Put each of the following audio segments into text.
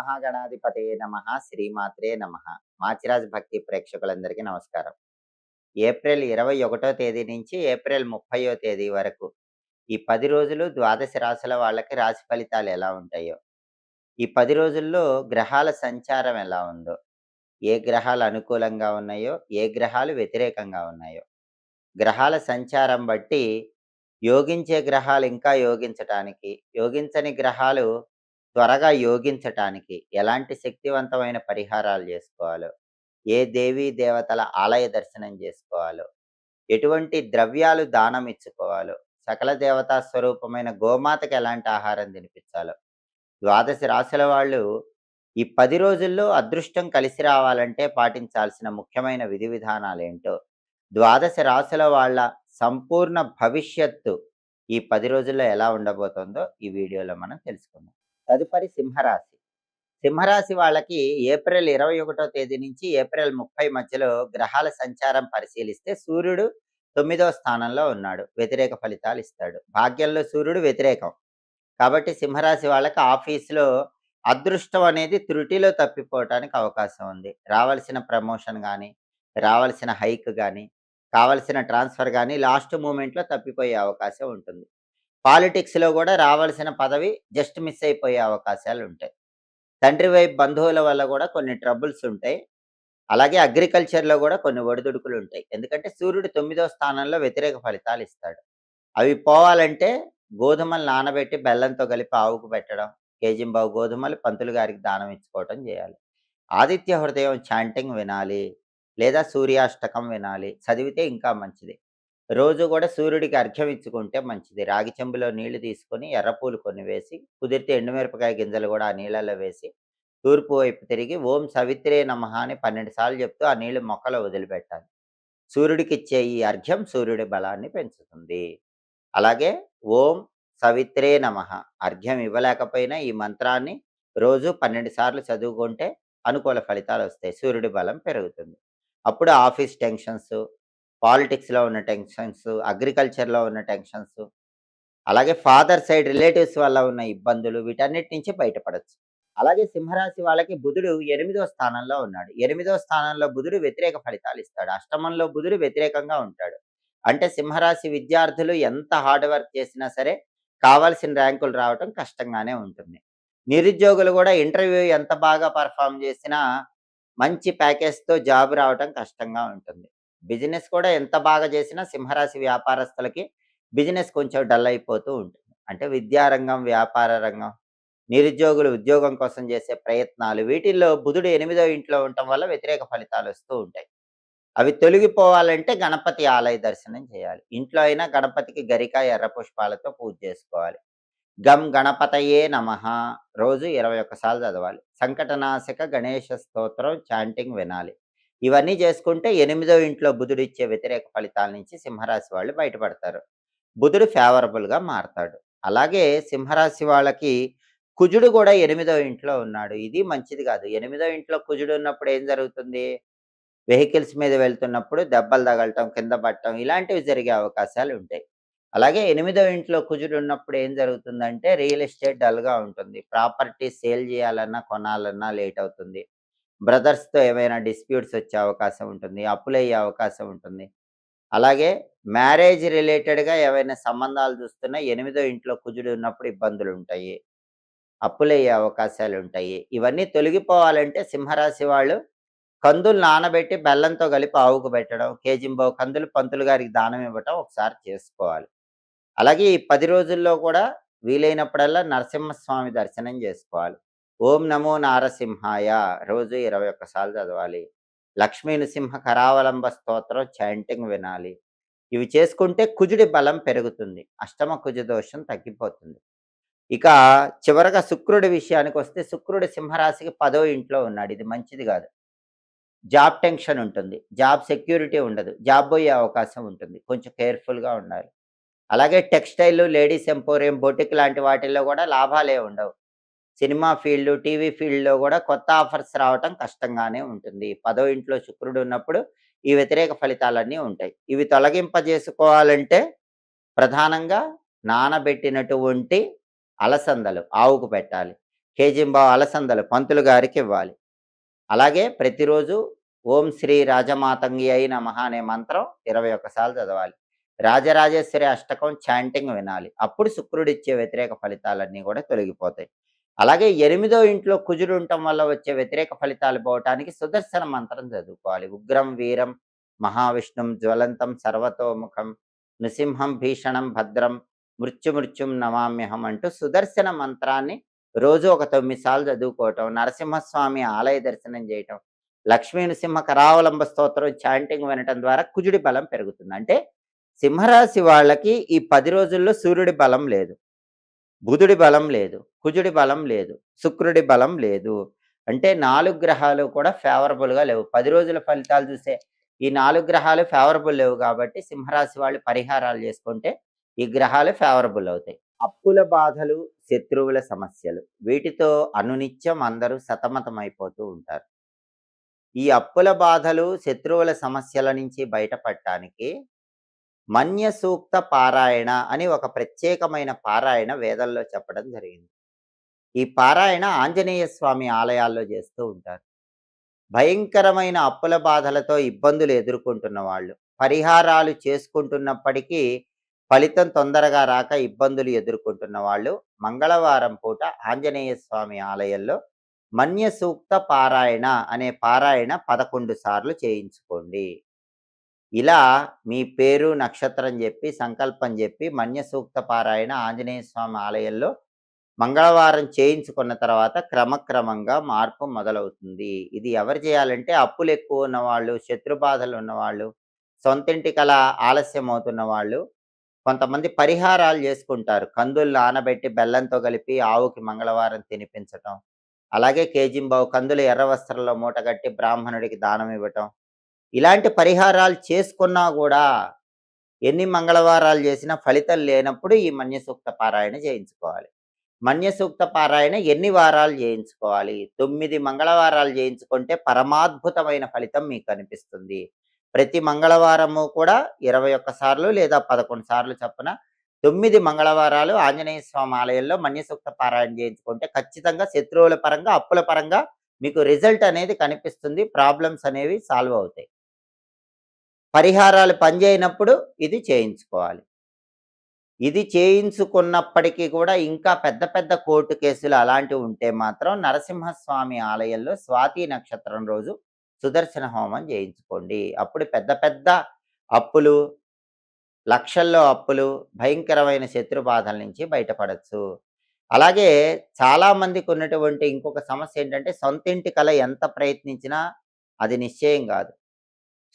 మహాగణాధిపతయే నమః. శ్రీమాత్రే నమః. మాచిరాజ్ భక్తి ప్రేక్షకులందరికీ నమస్కారం. ఏప్రిల్ 21 తేదీ నుంచి ఏప్రిల్ 30 తేదీ వరకు ఈ 10 రోజులు ద్వాదశ రాశుల వాళ్ళకి రాశి ఫలితాలు ఎలా ఉంటాయో, ఈ 10 రోజుల్లో గ్రహాల సంచారం ఎలా ఉందో, ఏ గ్రహాలు అనుకూలంగా ఉన్నాయో, ఏ గ్రహాలు వ్యతిరేకంగా ఉన్నాయో, గ్రహాల సంచారం బట్టి యోగించే గ్రహాలు ఇంకా యోగించటానికి, యోగించని గ్రహాలు త్వరగా యోగించటానికి ఎలాంటి శక్తివంతమైన పరిహారాలు చేసుకోవాలో, ఏ దేవీ దేవతల ఆలయ దర్శనం చేసుకోవాలో, ఎటువంటి ద్రవ్యాలు దానం ఇచ్చుకోవాలో, సకల దేవతా స్వరూపమైన గోమాతకి ఎలాంటి ఆహారం తినిపించాలో, ద్వాదశ రాశుల వాళ్ళు ఈ 10 రోజుల్లో అదృష్టం కలిసి రావాలంటే పాటించాల్సిన ముఖ్యమైన విధి విధానాలేంటో, ద్వాదశ రాశుల వాళ్ళ సంపూర్ణ భవిష్యత్తు ఈ 10 రోజుల్లో ఎలా ఉండబోతోందో ఈ వీడియోలో మనం తెలుసుకుందాం. తదుపరి సింహరాశి. సింహరాశి వాళ్ళకి ఏప్రిల్ 21 తేదీ నుంచి ఏప్రిల్ 30 మధ్యలో గ్రహాల సంచారం పరిశీలిస్తే సూర్యుడు 9వ స్థానంలో ఉన్నాడు. వ్యతిరేక ఫలితాలు ఇస్తాడు. భాగ్యంలో సూర్యుడు వ్యతిరేకం. కాబట్టి సింహరాశి వాళ్ళకి ఆఫీస్‌లో అదృష్టం అనేది త్రుటిలో తప్పిపోవటానికి అవకాశం ఉంది. రావాల్సిన ప్రమోషన్ గాని, రావాల్సిన హైక్ గాని, కావాల్సిన ట్రాన్స్‌ఫర్ గాని లాస్ట్ మూమెంట్‌లో తప్పిపోయే అవకాశం ఉంటుంది. పాలిటిక్స్‌లో గూడా రావాల్సిన పదవి జస్ట్ మిస్ అయిపోయే అవకాశాలుంటాయి. తండ్రి వైపు బంధువుల వల్ల గూడా కొన్ని ట్రబుల్స్ ఉంటాయి. అలాగే అగ్రికల్చర్‌లో గూడా కొన్ని ఒడిదుడుకులుంటాయి. ఎందుకంటే సూర్యుడు 9వ స్థానంలో వ్యతిరేక ఫలితాలిస్తాడు. అవి పోవాలంటే గోధుమలు నానబెట్టి బెల్లంతో కలిపి ఆవుకు పెట్టడం, కేజింబావు గోధుమలు పంతులు గారికి దానం ఇచ్చుకోవటం జేయాలి. ఆదిత్య హృదయం చాంటింగ్ వినాలి. లేదా సూర్యాష్టకం వినాలి. చదివితే ఇంకా మంచిది. రోజు గూడా సూర్యుడికి అర్ఘ్యం ఇచ్చుకుంటే మంచిది. రాగి చెంబులో నీళ్లు తీసుకొని ఎర్రపూలు కొన్ని వేసి, కుదిరితే ఎండుమిరపకాయ గింజలు గూడా ఆ నీళ్ళలో వేసి, తూర్పు వైపు తిరిగి ఓం సవిత్రే నమః అని 12 సార్లు చెప్తూ ఆ నీళ్లు మొక్కలో వదిలిపెట్టాలి. సూర్యుడికిచ్చే ఈ అర్ఘ్యం సూర్యుడి బలాన్ని పెంచుతుంది. అలాగే ఓం సవిత్రే నమః అర్ఘ్యం ఇవ్వలేకపోయినా ఈ మంత్రాన్ని రోజు 12 సార్లు చదువుకుంటే అనుకూల ఫలితాలొస్తాయి. సూర్యుడి బలం పెరుగుతుంది. అప్పుడు ఆఫీస్ టెన్షన్స్, పాలిటిక్స్‌లో ఉన్న టెన్షన్స్, అగ్రికల్చర్‌లో ఉన్న టెన్షన్స్, అలాగే ఫాదర్ సైడ్ రిలేటివ్స్ వల్ల ఉన్న ఇబ్బందులు వీటన్నిటి నుంచి బయటపడొచ్చు. అలాగే సింహరాశి వాళ్ళకి బుధుడు 8వ స్థానంలో ఉన్నాడు. 8వ స్థానంలో బుధుడు వ్యతిరేక ఫలితాలిస్తాడు. అష్టమంలో బుధుడు వ్యతిరేకంగా ఉంటాడు. అంటే సింహరాశి విద్యార్థులు ఎంత హార్డ్ వర్క్ చేసినా సరే కావాల్సిన ర్యాంకులు రావటం కష్టంగానే ఉంటుంది. నిరుద్యోగులు గూడా ఇంటర్వ్యూ ఎంత బాగా పెర్ఫార్మ్ చేసినా మంచి ప్యాకేజ్‌తో జాబ్ రావటం కష్టంగా ఉంటుంది. బిజినెస్ కూడా ఎంత బాగా చేసినా సింహరాశి వ్యాపారస్తులకి బిజినెస్ కొంచెం డల్ అయిపోతూ ఉంటుంది. అంటే విద్యారంగం, వ్యాపార రంగం, నిరుద్యోగులు ఉద్యోగం కోసం చేసే ప్రయత్నాలు వీటిల్లో బుధుడు 8వ ఇంట్లో ఉండటం వల్ల వ్యతిరేక ఫలితాలొస్తూ ఉంటాయి. అవి తొలగిపోవాలంటే గణపతి ఆలయ దర్శనం చేయాలి. ఇంట్లో అయినా గణపతికి గరిక, ఎర్ర పుష్పాలతో పూజ చేసుకోవాలి. గం గణపతయే నమః రోజు 21 సార్లు చదవాలి. సంకటనాశక గణేష స్తోత్రం చాంటింగ్ వినాలి. ఇవన్నీ చేసుకుంటే 8వ ఇంట్లో బుధుడిచ్చే వ్యతిరేక ఫలితాల నుంచి సింహరాశి వాళ్ళు బయటపడతారు. బుధుడు ఫేవరబుల్‌గా మారతాడు. అలాగే సింహరాశి వాళ్ళకి కుజుడు కూడా 8వ ఇంట్లో ఉన్నాడు. ఇది మంచిది కాదు. 8వ ఇంట్లో కుజుడు ఉన్నప్పుడు ఏం జరుగుతుంది? వెహికల్స్ మీద వెళ్తున్నప్పుడు దెబ్బలు తగలటం, కింద పడటం ఇలాంటివి జరిగే అవకాశాలుంటాయి. అలాగే 8వ ఇంట్లో కుజుడు ఉన్నప్పుడు ఏం జరుగుతుందంటే రియల్ ఎస్టేట్ డల్‌గా ఉంటుంది. ప్రాపర్టీ సేల్ చేయాలన్నా, కొనాలన్నా లేట్ అవుతుంది. బ్రదర్స్‌తో ఏమైనా డిస్ప్యూట్స్ వచ్చే అవకాశం ఉంటుంది. అప్పులయ్యే అవకాశం ఉంటుంది. అలాగే మ్యారేజ్ రిలేటెడ్‌గా ఏవైనా సంబంధాలు చూస్తున్నా 8వ ఇంట్లో కుజుడు ఉన్నప్పుడు ఇబ్బందులుంటాయి. అప్పులయ్యే అవకాశాలుంటాయి. ఇవన్నీ తొలగిపోవాలంటే సింహరాశి వాళ్ళు కందులు నానబెట్టి బెల్లంతో కలిపి ఆవుకు పెట్టడం, కేజింబావు కందులు పంతులు గారికి దానం ఇవ్వటం ఒకసారి చేసుకోవాలి. అలాగే ఈ 10 రోజుల్లో కూడా వీలైనప్పుడల్లా నరసింహస్వామి దర్శనం చేసుకోవాలి. ఓం నమో నారసింహాయ రోజు 21 సార్లు చదవాలి. లక్ష్మీ నృసింహ కరావలంబ స్తోత్రం చాంటింగ్ వినాలి. ఇవి చేసుకుంటే కుజుడి బలం పెరుగుతుంది. అష్టమ కుజ దోషం తగ్గిపోతుంది. ఇక చివరగా శుక్రుడి విషయానికొస్తే శుక్రుడు సింహరాశికి 10వ ఇంట్లో ఉన్నాడు. ఇది మంచిది కాదు. జాబ్ టెన్షన్ ఉంటుంది. జాబ్ సెక్యూరిటీ ఉండదు. జాబ్ పోయే అవకాశం ఉంటుంది. కొంచెం కేర్‌ఫుల్‌గా ఉండాలి. అలాగే టెక్స్‌టైల్, లేడీస్ ఎంపోరియం, బొటిక్ లాంటి వాటిల్లో కూడా లాభాలే ఉండవు. సినిమా ఫీల్డ్, టీవీ ఫీల్డ్‌లో కూడా కొత్త ఆఫర్స్ రావటం కష్టంగానే ఉంటుంది. 10వ ఇంట్లో శుక్రుడు ఉన్నప్పుడు ఈ వ్యతిరేక ఫలితాలన్నీ ఉంటాయి. ఇవి తొలగింపజేసుకోవాలంటే ప్రధానంగా నానబెట్టినటువంటి అలసందలు ఆవుకు పెట్టాలి. కేజింబావు అలసందలు పంతులు గారికివ్వాలి. అలాగే ప్రతిరోజు ఓం శ్రీ రాజమాతంగియై నమః అనే మంత్రం 21 సార్లు చదవాలి. రాజరాజేశ్వరి అష్టకం చాంటింగ్ వినాలి. అప్పుడు శుక్రుడిచ్చే వ్యతిరేక ఫలితాలన్నీ కూడా తొలగిపోతాయి. అలాగే 8దో ఇంట్లో కుజుడు ఉండటం వల్ల వచ్చే వ్యతిరేక ఫలితాలు పోవటానికి సుదర్శన మంత్రం చదువుకోవాలి. ఉగ్రం వీరం మహావిష్ణుం జ్వలంతం సర్వతోముఖం నృసింహం భీషణం భద్రం మృత్యుమృత్యుం నమామ్యహం అంటూ సుదర్శన మంత్రాన్ని రోజు ఒక 9 సార్లు చదువుకోవటం, నరసింహస్వామి ఆలయ దర్శనం చేయటం, లక్ష్మీ నృసింహ కరావలంబ స్తోత్రం చాంటింగ్ వినటం ద్వారా కుజుడి బలం పెరుగుతుంది. అంటే సింహరాశి వాళ్ళకి ఈ 10 రోజుల్లో సూర్యుడి బలం లేదు, బుధుడి బలం లేదు, కుజుడి బలం లేదు, శుక్రుడి బలం లేదు. అంటే 4 గ్రహాలు కూడా ఫేవరబుల్‌గా లేవు. 10 రోజుల ఫలితాలు చూసే ఈ 4 గ్రహాలు ఫేవరబుల్ లేవు కాబట్టి సింహరాశి వాళ్ళు పరిహారాలు చేసుకుంటే ఈ గ్రహాలు ఫేవరబుల్ అవుతాయి. అప్పుల బాధలు, శత్రువుల సమస్యలు వీటితో అనునిత్యం అందరూ సతమతమైపోతూ ఉంటారు. ఈ అప్పుల బాధలు, శత్రువుల సమస్యల నుంచి బయటపడటానికి మన్య సూక్త పారాయణ అని ఒక ప్రత్యేకమైన పారాయణ వేదంలో చెప్పడం జరిగింది. ఈ పారాయణ ఆంజనేయ స్వామి ఆలయాల్లో చేస్తూ ఉంటారు. భయంకరమైన అప్పుల బాధలతో ఇబ్బందులు ఎదుర్కొంటున్న వాళ్ళు, పరిహారాలు చేసుకుంటున్నప్పటికీ ఫలితం తొందరగా రాక ఇబ్బందులు ఎదుర్కొంటున్న వాళ్ళు మంగళవారం పూట ఆంజనేయ స్వామి ఆలయంలో మన్య సూక్త పారాయణ అనే పారాయణ 11 సార్లు చేయించుకోండి. ఇలా మీ పేరు, నక్షత్రం చెప్పి, సంకల్పం చెప్పి మన్య సూక్త పారాయణ ఆంజనేయ స్వామి ఆలయంలో మంగళవారం చేయించుకున్న తర్వాత క్రమక్రమంగా మార్పు మొదలవుతుంది. ఇది ఎవరు చేయాలంటే అప్పులు ఎక్కువ ఉన్నవాళ్ళు, శత్రుబాధలు ఉన్నవాళ్ళు, సొంతింటి కల ఆలస్యం అవుతున్న వాళ్ళు, కొంతమంది పరిహారాలు చేసుకుంటారు. కందులు నానబెట్టి బెల్లంతో కలిపి ఆవుకి మంగళవారం తినిపించటం. అలాగే కేజింబావు కందులు ఎర్ర వస్త్రంలో మూటగట్టి బ్రాహ్మణుడికి దానం ఇవ్వటం. ఇలాంటి పరిహారాలు చేసుకున్నా కూడా ఎన్ని మంగళవారాలు చేసినా ఫలితం లేనప్పుడు ఈ మన్య సూక్త పారాయణ చేయించుకోవాలి. మన్య సూక్త పారాయణ ఎన్ని వారాలు చేయించుకోవాలి? 9 మంగళవారాలు చేయించుకుంటే పరమాద్భుతమైన ఫలితం మీకు కనిపిస్తుంది. ప్రతి మంగళవారము కూడా 21 సార్లు లేదా 11 సార్లు చొప్పున 9 మంగళవారాలు ఆంజనేయ స్వామి ఆలయంలో మన్య సూక్త పారాయణ చేయించుకుంటే ఖచ్చితంగా శత్రువుల పరంగా, అప్పుల పరంగా మీకు రిజల్ట్ అనేది కనిపిస్తుంది. ప్రాబ్లమ్స్ అనేవి సాల్వ్ అవుతాయి. పరిహారాలు పనిచేయనప్పుడు ఇది చేయించుకోవాలి. ఇది చేయించుకున్నప్పటికీ కూడా ఇంకా పెద్ద పెద్ద కోర్టు కేసులు అలాంటివి ఉంటే మాత్రం నరసింహస్వామి ఆలయంలో స్వాతి నక్షత్రం రోజు సుదర్శన హోమం చేయించుకోండి. అప్పుడు పెద్ద పెద్ద అప్పులు, లక్షల్లో అప్పులు, భయంకరమైన శత్రు బాధల నుంచి బయటపడొచ్చు. అలాగే చాలామందికి ఉన్నటువంటి ఇంకొక సమస్య ఏంటంటే సొంతింటి కల ఎంత ప్రయత్నించినా అది నిశ్చయం కాదు.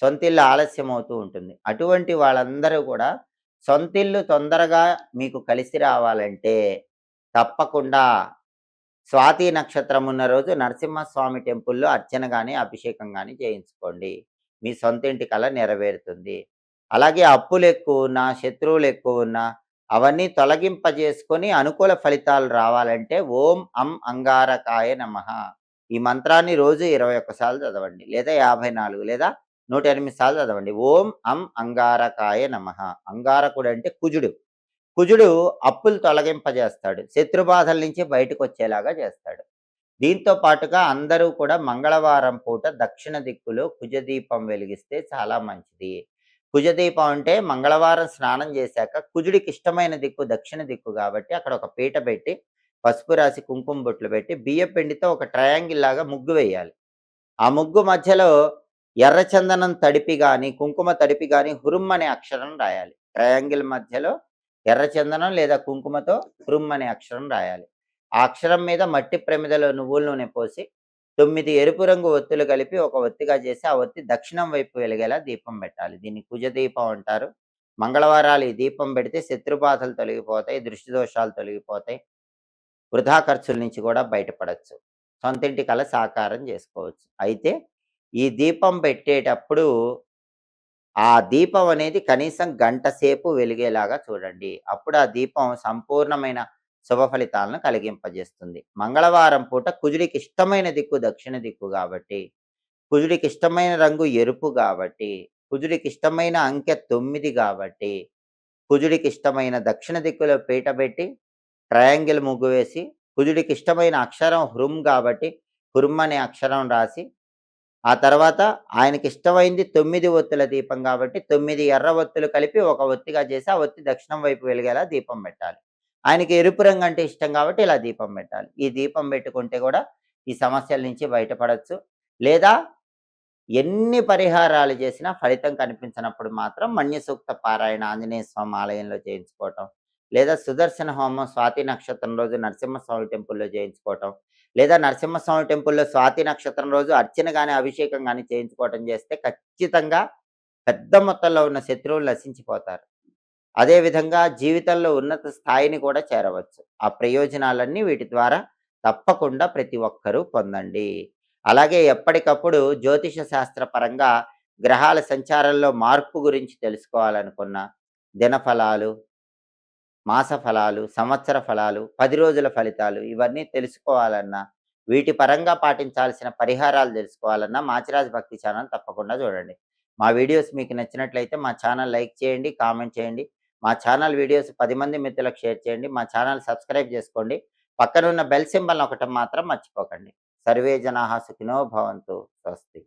సొంతిల్లు ఆలస్యం అవుతూ ఉంటుంది. అటువంటి వాళ్ళందరూ కూడా సొంతిల్లు తొందరగా మీకు కలిసి రావాలంటే తప్పకుండా స్వాతి నక్షత్రం ఉన్న రోజు నరసింహస్వామి టెంపుల్‌లో అర్చన గాని, అభిషేకం గాని చేయించుకోండి. మీ సొంతింటి కల నెరవేరుతుంది. అలాగే అప్పులెక్కువున్నా, శత్రువులెక్కువున్నా అవన్నీ తొలగింపజేసుకొని అనుకూల ఫలితాలు రావాలంటే ఓం అం అంగారకాయ నమః ఈ మంత్రాన్ని రోజు 21 సార్లు చదవండి. లేదా 54 లేదా 108 సార్లు చదవండి. ఓం అం అంగారకాయ నమః. అంగారకుడు అంటే కుజుడు. కుజుడు అప్పులు తొలగింపజేస్తాడు. శత్రుబాధల నుంచి బయటకొచ్చేలాగా చేస్తాడు. దీంతో పాటుగా అందరూ కూడా మంగళవారం పూట దక్షిణ దిక్కులో కుజదీపం వెలిగిస్తే చాలా మంచిది. కుజదీపం అంటే మంగళవారం స్నానం చేశాక కుజుడికి ఇష్టమైన దిక్కు దక్షిణ దిక్కు కాబట్టి అక్కడ ఒక పీట పెట్టి, పసుపు రాసి, కుంకుమ బొట్లు పెట్టి, బియ్యం పిండితో ఒక ట్రయాంగిల్ లాగా ముగ్గు వేయాలి. ఆ ముగ్గు మధ్యలో ఎర్రచందనం తడిపి గాని, కుంకుమ తడిపి గాని హురుమ్ అనే అక్షరం రాయాలి. ట్రయాంగిల్ మధ్యలో ఎర్రచందనం లేదా కుంకుమతో హురుమ్ అనే అక్షరం రాయాలి. ఆ అక్షరం మీద మట్టి ప్రమిదలో నువ్వుల నూనె పోసి 9 ఎరుపు రంగు ఒత్తులు కలిపి ఒక ఒత్తిగా చేసి ఆ ఒత్తి దక్షిణం వైపు వెలిగేలా దీపం పెట్టాలి. దీన్ని కుజ దీపం అంటారు. మంగళవారాలు ఈ దీపం పెడితే శత్రుబాధలు తొలగిపోతాయి, దృష్టి దోషాలు తొలగిపోతాయి, వృధా ఖర్చుల నుంచి కూడా బయటపడొచ్చు. సొంతింటి కల సాకారం చేసుకోవచ్చు. అయితే ఈ దీపం పెట్టేటప్పుడు ఆ దీపం అనేది కనీసం గంట సేపు వెలిగేలాగా చూడండి. అప్పుడు ఆ దీపం సంపూర్ణమైన శుభ ఫలితాలను కలిగింపజేస్తుంది. మంగళవారం పూట కుజుడికి ఇష్టమైన దిక్కు దక్షిణ దిక్కు కాబట్టి, కుజుడికి ఇష్టమైన రంగు ఎరుపు కాబట్టి, కుజుడికి ఇష్టమైన అంకె 9 కాబట్టి, కుజుడికి ఇష్టమైన దక్షిణ దిక్కులో పీట పెట్టి ట్రయాంగిల్ ముగ్గు వేసి కుజుడికి ఇష్టమైన అక్షరం హృం కాబట్టి హృం అనే అక్షరం రాసి, ఆ తర్వాత ఆయనకిష్టమైంది 9 ఒత్తుల దీపం కాబట్టి 9 ఎర్ర ఒత్తులు కలిపి ఒక ఒత్తిగా చేసి, ఆ ఒత్తి దక్షిణం వైపు వెలిగేలా దీపం పెట్టాలి. ఆయనకి ఎరుపు రంగు అంటే ఇష్టం కాబట్టి ఇలా దీపం పెట్టాలి. ఈ దీపం పెట్టుకుంటే కూడా ఈ సమస్యల నుంచి బయటపడొచ్చు. లేదా ఎన్ని పరిహారాలు చేసినా ఫలితం కనిపించనప్పుడు మాత్రం మన్య సూక్త పారాయణ ఆంజనేయ స్వామి ఆలయంలో చేయించుకోవటం, లేదా సుదర్శన హోమం స్వాతి నక్షత్రం రోజు నరసింహస్వామి టెంపుల్‌లో చేయించుకోవటం, లేదా నరసింహస్వామి టెంపుల్‌లో స్వాతి నక్షత్రం రోజు అర్చన గాని, అభిషేకం గాని చేయించుకోవటం చేస్తే ఖచ్చితంగా పెద్ద మొత్తంలో ఉన్న శత్రువులు నశించిపోతారు. అదే విధంగా జీవితంలో ఉన్నత స్థాయిని కూడా చేరవచ్చు. ఆ ప్రయోజనాలన్నీ వీటి ద్వారా తప్పకుండా ప్రతి ఒక్కరూ పొందండి. అలాగే ఎప్పటికప్పుడు జ్యోతిష శాస్త్ర పరంగా గ్రహాల సంచారంలో మార్పు గురించి తెలుసుకోవాలనుకున్న దినఫలాలు, మాస ఫలాలు, సంవత్సర ఫలాలు, 10 రోజుల ఫలితాలు ఇవన్నీ తెలుసుకోవాలన్నా, వీటి పరంగా పాటించాల్సిన పరిహారాలు తెలుసుకోవాలన్నా మాచిరాజ్ భక్తి ఛానల్ తప్పకుండా చూడండి. మా వీడియోస్ మీకు నచ్చినట్లయితే మా ఛానల్ లైక్ చేయండి, కామెంట్ చేయండి. మా ఛానల్ వీడియోస్ 10 మంది మిత్రులకు షేర్ చేయండి. మా ఛానల్ సబ్స్క్రైబ్ చేసుకోండి. పక్కనున్న బెల్ సింబల్ నొక్కటం మాత్రం మర్చిపోకండి. సర్వే జనాః సుఖినో భవంతు. స్వస్తి.